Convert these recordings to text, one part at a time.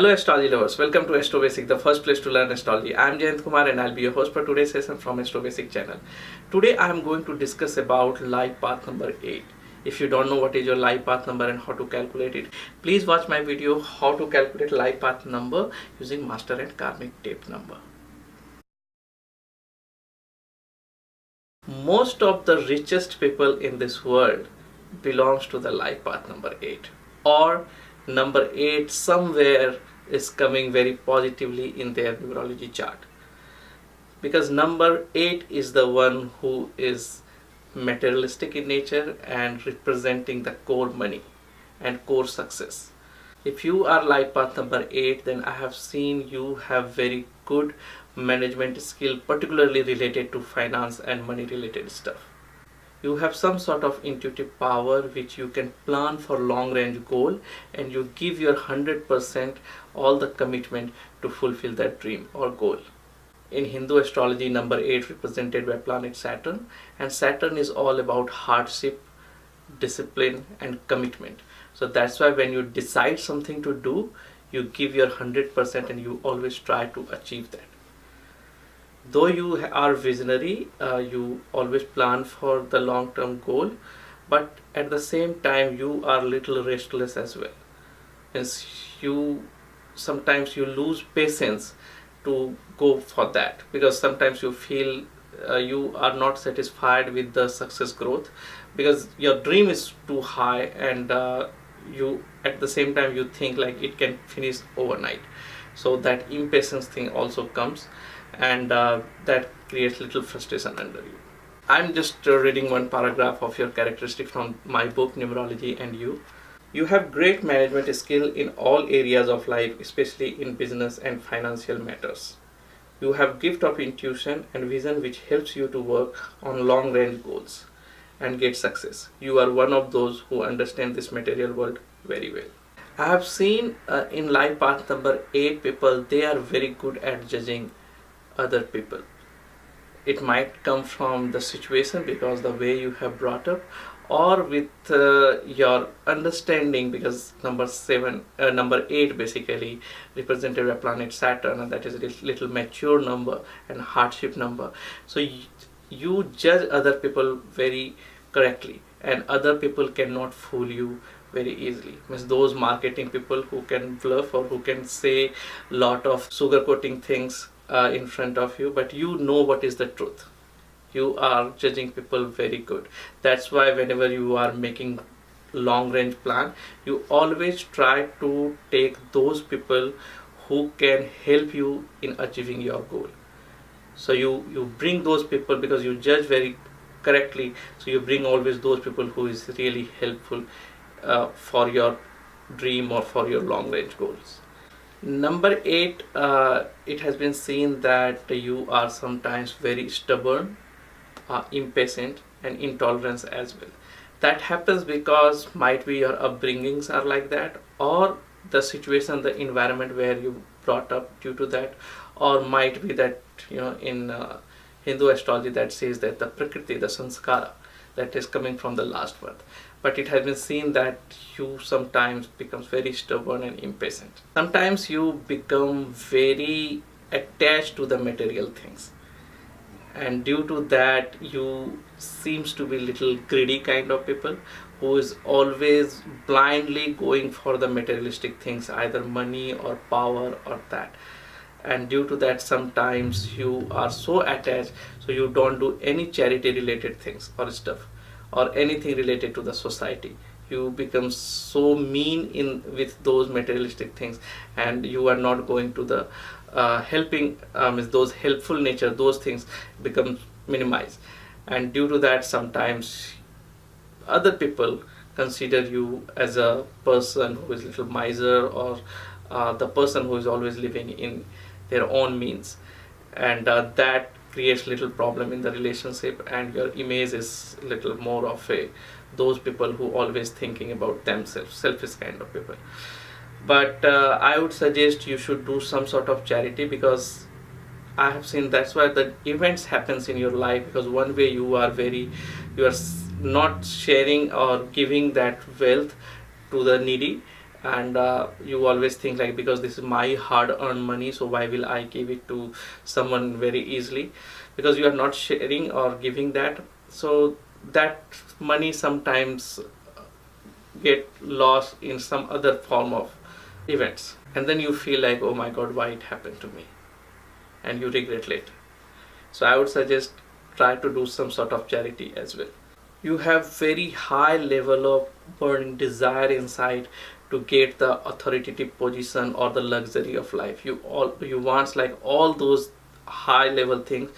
Hello astrology lovers, welcome to AstroBasic, the first place to learn astrology. I am Jayant Kumar and I'll be your host for today's session from AstroBasic channel. Today I am going to discuss about life path number 8. If you don't know what is your life path number and how to calculate it, please watch my video how to calculate life path number using master and karmic tape number. Most of the richest people in this world belongs to the life path number 8, or number 8 somewhere is coming very positively in their numerology chart, because number 8 is the one who is materialistic in nature and representing the core money and core success. If you are life path number 8, then I have seen you have very good management skill, particularly related to finance and money related stuff. You have some sort of intuitive power which you can plan for long range goal, and you give your 100% all the commitment to fulfill that dream or goal. In Hindu astrology, number 8 represented by planet Saturn, and Saturn is all about hardship, discipline and commitment. So that's why when you decide something to do, you give your 100% and you always try to achieve that. Though you are visionary, you always plan for the long-term goal, but at the same time you are little restless as well. Hence sometimes you lose patience to go for that, because sometimes you feel you are not satisfied with the success growth because your dream is too high, and you at the same time you think like it can finish overnight. So that impatience thing also comes, and that creates little frustration under you. I'm just reading one paragraph of your characteristic from my book Numerology and You. You have great management skill in all areas of life, especially in business and financial matters. You have gift of intuition and vision which helps you to work on long range goals and get success. You are one of those who understand this material world very well. I have seen in life path number 8 people, they are very good at judging other people. It might come from the situation, because the way you have brought up, or with your understanding, because number 8 basically represented by planet Saturn, and that is a little mature number and hardship number. So you judge other people very correctly, and other people cannot fool you very easily. Means those marketing people who can bluff or who can say lot of sugarcoating things in front of you, but you know what is the truth. You are judging people very good. That's why whenever you are making long range plan, you always try to take those people who can help you in achieving your goal. So you bring those people, because you judge very correctly, so you bring always those people who is really helpful for your dream or for your long range goals. Number 8, it has been seen that you are sometimes very stubborn, impatient and intolerant as well. That happens because might be your upbringings are like that, or the situation, the environment where you brought up due to that, or might be that in Hindu astrology that says that the prakriti, the sanskara, that is coming from the last birth. But it has been seen that you sometimes becomes very stubborn and impatient. Sometimes you become very attached to the material things, and due to that you seems to be little greedy kind of people who is always blindly going for the materialistic things, either money or power or that. And due to that sometimes you are so attached, so you don't do any charity related things or stuff, or anything related to the society. You become so mean with those materialistic things, and you are not going to the helping, those helpful nature, those things become minimized. And due to that sometimes other people consider you as a person who is little miser, or the person who is always living in their own means, and that creates little problem in the relationship, and your image is little more of those people who always thinking about themselves, selfish kind of people. But I would suggest you should do some sort of charity, because I have seen that's why the events happens in your life, because one way you are not sharing or giving that wealth to the needy, and you always think like, because this is my hard earned money, so why will I give it to someone very easily? Because you are not sharing or giving that, so that money sometimes get lost in some other form of events, and then you feel like, oh my god, why it happened to me, and you regret later. So I would suggest try to do some sort of charity as well. You have very high level of burning desire inside to get the authoritative position or the luxury of life. You want like all those high level things,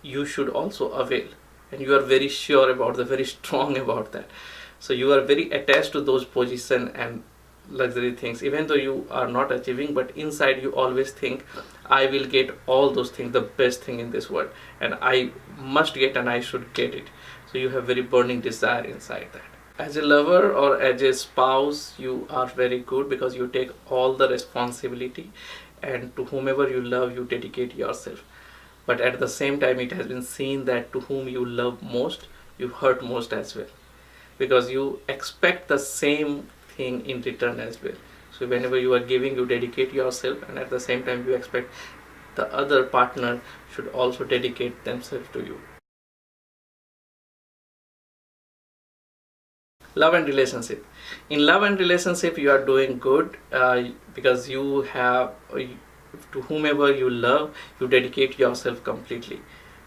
you should also avail, and you are very sure about the very strong about that. So you are very attached to those position and luxury things, even though you are not achieving, but inside you always think, I will get all those things, the best thing in this world, and I must get and I should get it. So you have very burning desire inside that. As a lover or as a spouse, you are very good because you take all the responsibility, and to whomever you love you dedicate yourself. But at the same time, it has been seen that to whom you love most, you hurt most as well, because you expect the same thing in return as well. So whenever you are giving, you dedicate yourself, and at the same time you expect the other partner should also dedicate themselves to you. Love and relationship. In love and relationship, you are doing good, because you have to whomever you love, you dedicate yourself completely.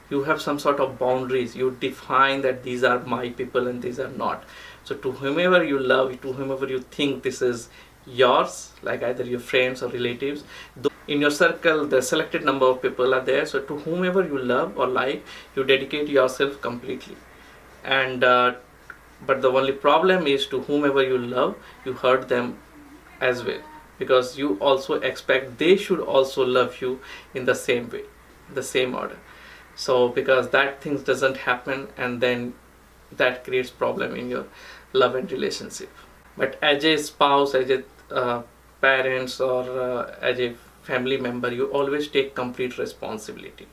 You have some sort of boundaries, you define that these are my people and these are not. So to whomever you love, to whomever you think this is yours, like either your friends or relatives, in your circle the selected number of people are there, so to whomever you love or like, you dedicate yourself completely. And but the only problem is, to whomever you love, you hurt them as well, because you also expect they should also love you in the same way, the same order. So because that things doesn't happen, and then that creates problem in your love and relationship. But as a spouse, as a parents, or as a family member, you always take complete responsibility,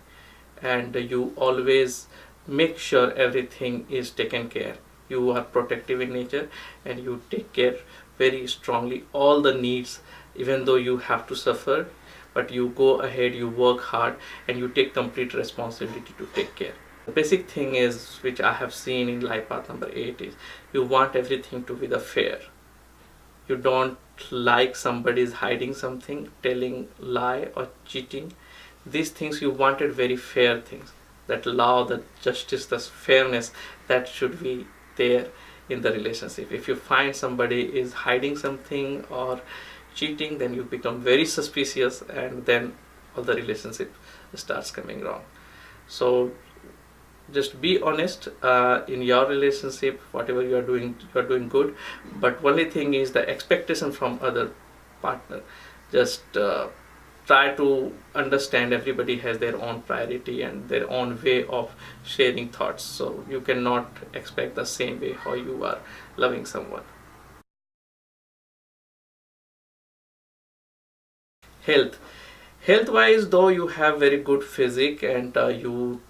and you always make sure everything is taken care. You are protective in nature, and you take care very strongly all the needs, even though you have to suffer, but you go ahead, you work hard, and you take complete responsibility to take care. The basic thing is, which I have seen in life path number 8, is you want everything to be the fair. You don't like somebody is hiding something, telling lie or cheating. These things you wanted very fair things, that law, the justice, the fairness, that should be there in the relationship. If you find somebody is hiding something or cheating, then you become very suspicious, and then all the relationship starts coming wrong. So just be honest in your relationship. Whatever you are doing good, but only thing is the expectation from other partner. Just try to understand everybody has their own priority and their own way of sharing thoughts, so you cannot expect the same way how you are loving someone. Health wise, though you have very good physique, and you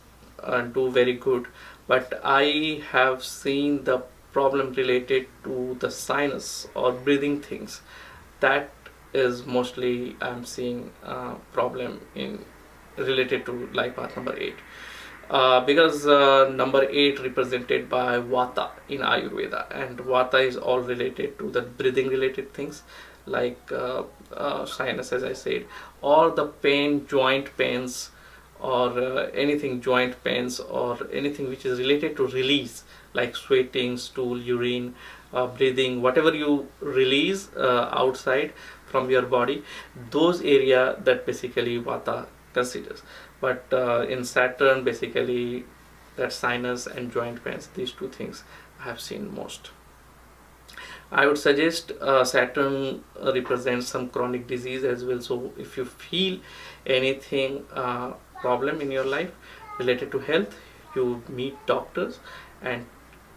do very good, but I have seen the problem related to the sinus or breathing things. That is mostly I'm seeing problem in related to life path number 8, because number 8 represented by Vata in Ayurveda, and Vata is all related to the breathing related things, like sinus, as I said, or the pain, joint pains, or anything joint pains, or anything which is related to release, like sweating, stool, urine, breathing, whatever you release outside from your body, those area that basically Vata considers. But in Saturn, basically that sinus and joint pains, these two things I have seen most. I would suggest Saturn represents some chronic disease as well. So if you feel anything problem in your life related to health, you meet doctors and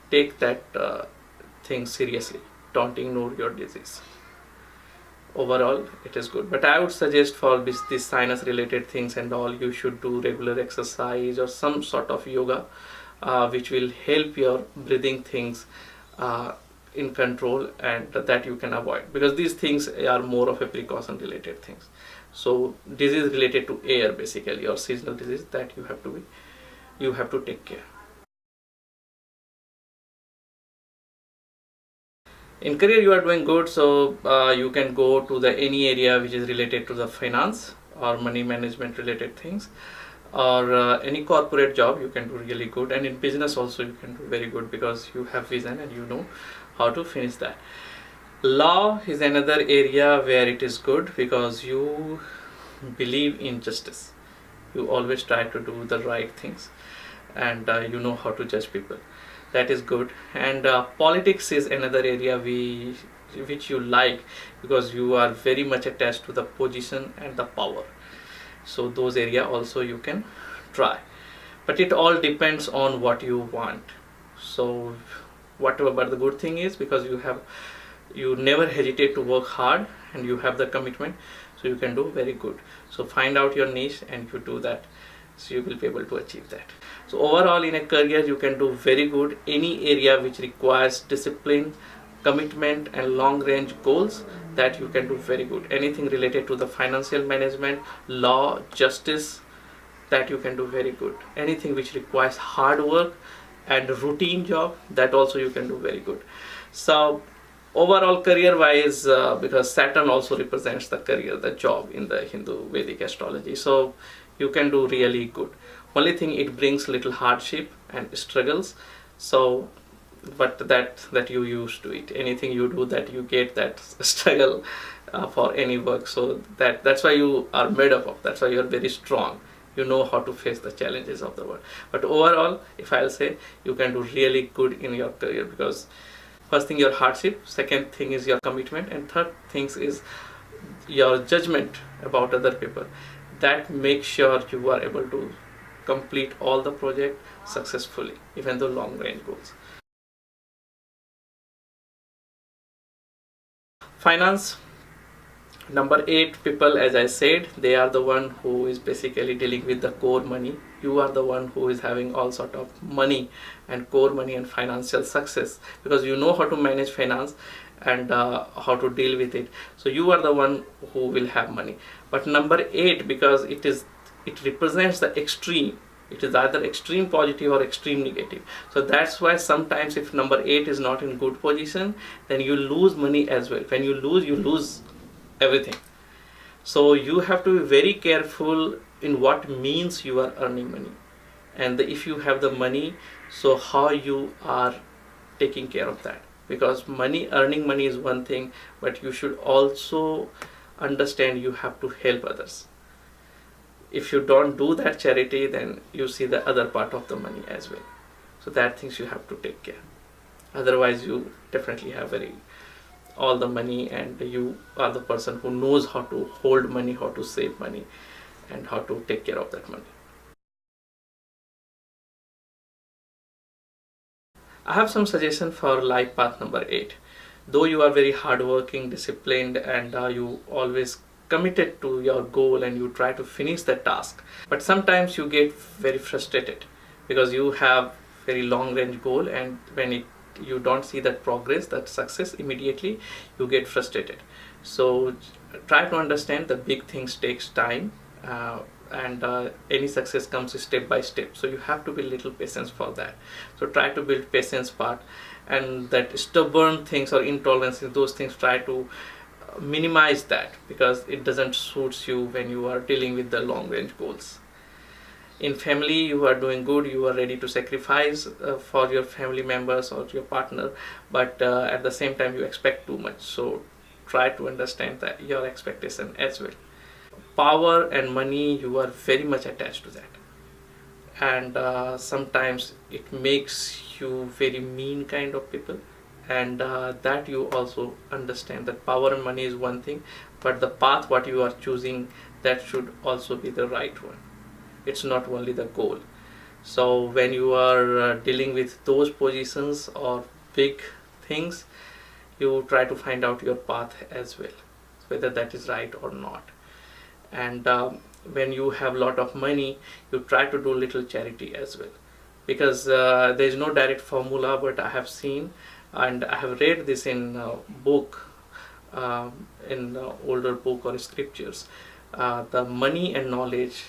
take that thing seriously. Don't ignore your disease. Overall, it is good. But I would suggest for this sinus related things and all, you should do regular exercise or some sort of yoga, which will help your breathing things in control, and that you can avoid, because these things are more of a precaution related things. So disease related to air basically, or seasonal disease, that you have to take care. In career you are doing good, so you can go to the any area which is related to the finance or money management related things, or any corporate job you can do really good, and in business also you can do very good because you have vision and you know how to finish that. Law is another area where it is good because you believe in justice. You always try to do the right things, and you know how to judge people. That is good. And politics is another area which you like, because you are very much attached to the position and the power. So those area also you can try, but it all depends on what you want. So whatever, but the good thing is, because you never hesitate to work hard and you have the commitment, so you can do very good. So find out your niche and you do that, so you will be able to achieve that. So overall in a career you can do very good any area which requires discipline, commitment and long range goals, that you can do very good. Anything related to the financial management, law, justice, that you can do very good. Anything which requires hard work and routine job, that also you can do very good. So overall career wise, because Saturn also represents the career, the job in the Hindu Vedic astrology, so you can do really good. Only thing, it brings little hardship and struggles, so but that you used to it. Anything you do, that you get that struggle for any work, so that's why you are made up of, that's why you are very strong. You know how to face the challenges of the world. But overall, if I'll say, you can do really good in your career, because first thing your hardship, second thing is your commitment, and third things is your judgment about other people. That makes sure you are able to complete all the project successfully, even though long range goals. Finance, number 8 people, as I said, they are the one who is basically dealing with the core money. You are the one who is having all sort of money and core money and financial success, because you know how to manage finance and how to deal with it. So you are the one who will have money. But number 8, because it represents the extreme, it is either extreme positive or extreme negative. So that's why sometimes if number 8 is not in good position, then you lose money as well. When you lose everything. So you have to be very careful in what means you are earning money, and if you have the money, so how you are taking care of that. Because earning money is one thing, but you should also understand you have to help others. If you don't do that charity, then you see the other part of the money as well. So that things you have to take care. Otherwise you definitely have all the money, and you are the person who knows how to hold money, how to save money, and how to take care of that money. I have some suggestion for life path number 8. Though you are very hardworking, disciplined, and you always committed to your goal and you try to finish the task, but sometimes you get very frustrated because you have very long range goal, and when you don't see that progress, that success immediately, you get frustrated. So try to understand that big things takes time, and any success comes step by step, so you have to be little patience for that. So try to build patience part, and that stubborn things or intolerance, those things, try to minimize that, because it doesn't suits you when you are dealing with the long range goals. In family, you are doing good, you are ready to sacrifice for your family members or your partner, but at the same time you expect too much, so try to understand that your expectation as well. Power and money, you are very much attached to that, and sometimes it makes you very mean kind of people, and that you also understand that power and money is one thing, but the path what you are choosing, that should also be the right one. It's not only the goal. So when you are dealing with those positions or big things, you try to find out your path as well, whether that is right or not. And when you have lot of money, you try to do little charity as well, because there is no direct formula, but I have seen and I have read this in book, in older book or scriptures. The money and knowledge,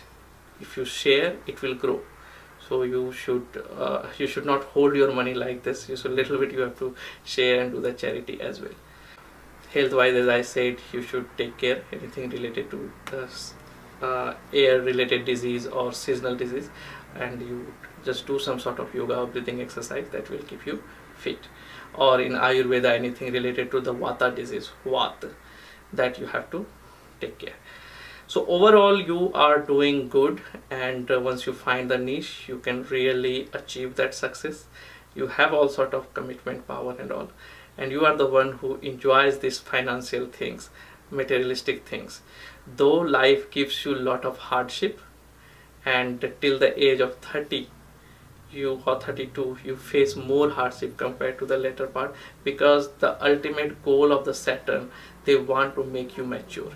if you share, it will grow. So you should not hold your money like this. You should little bit you have to share and do the charity as well. Health wise, as I said, you should take care anything related to the air related disease or seasonal disease, and you just do some sort of yoga or breathing exercise that will keep you fit. Or in Ayurveda, anything related to the vata disease, vat, that you have to take care. So overall you are doing good, and once you find the niche, you can really achieve that success. You have all sort of commitment power and all, and you are the one who enjoys these financial things, materialistic things. Though life gives you a lot of hardship, and till the age of 30 you or 32 you face more hardship compared to the later part, because the ultimate goal of the Saturn, they want to make you mature.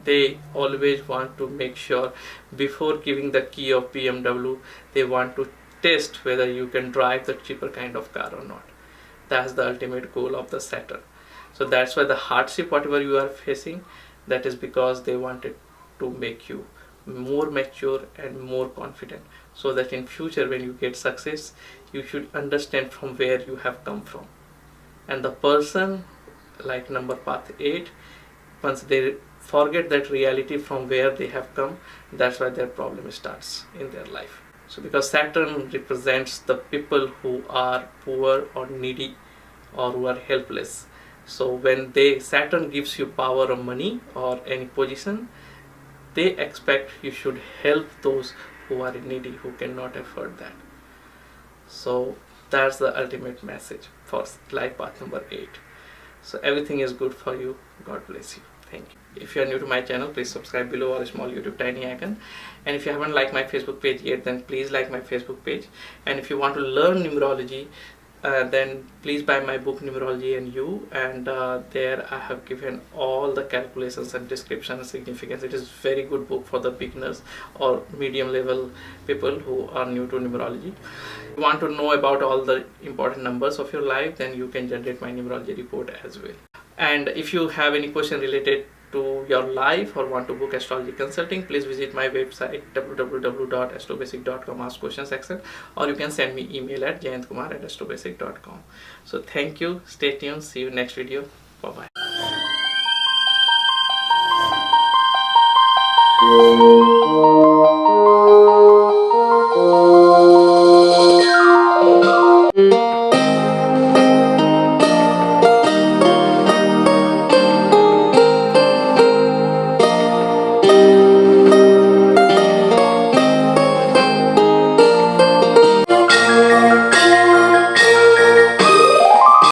They always want to make sure, before giving the key of BMW, they want to test whether you can drive the cheaper kind of car or not. That's the ultimate goal of the Saturn. So that's why the hardship whatever you are facing, that is because they wanted to make you more mature and more confident, so that in future when you get success, you should understand from where you have come from. And the person like number path 8, once they forget that reality from where they have come, that's why their problem starts in their life. So because Saturn represents the people who are poor or needy or who are helpless. So when Saturn gives you power or money or any position, they expect you should help those who are needy, who cannot afford that. So that's the ultimate message for life path number 8. So everything is good for you. God bless you. Thank you. If you are new to my channel, please subscribe below, or a small YouTube tiny icon. And if you haven't liked my Facebook page yet, then please like my Facebook page. And if you want to learn numerology, then please buy my book Numerology and You, and there I have given all the calculations and description and significance. It is very good book for the beginners or medium level people who are new to numerology. If you want to know about all the important numbers of your life, then you can generate my numerology report as well. And if you have any question related to your life or want to book astrology consulting, please visit my website www.astrobasic.com, ask question section, or you can send me email at jayantkumar@astrobasic.com. So thank you, stay tuned, see you next video, bye bye.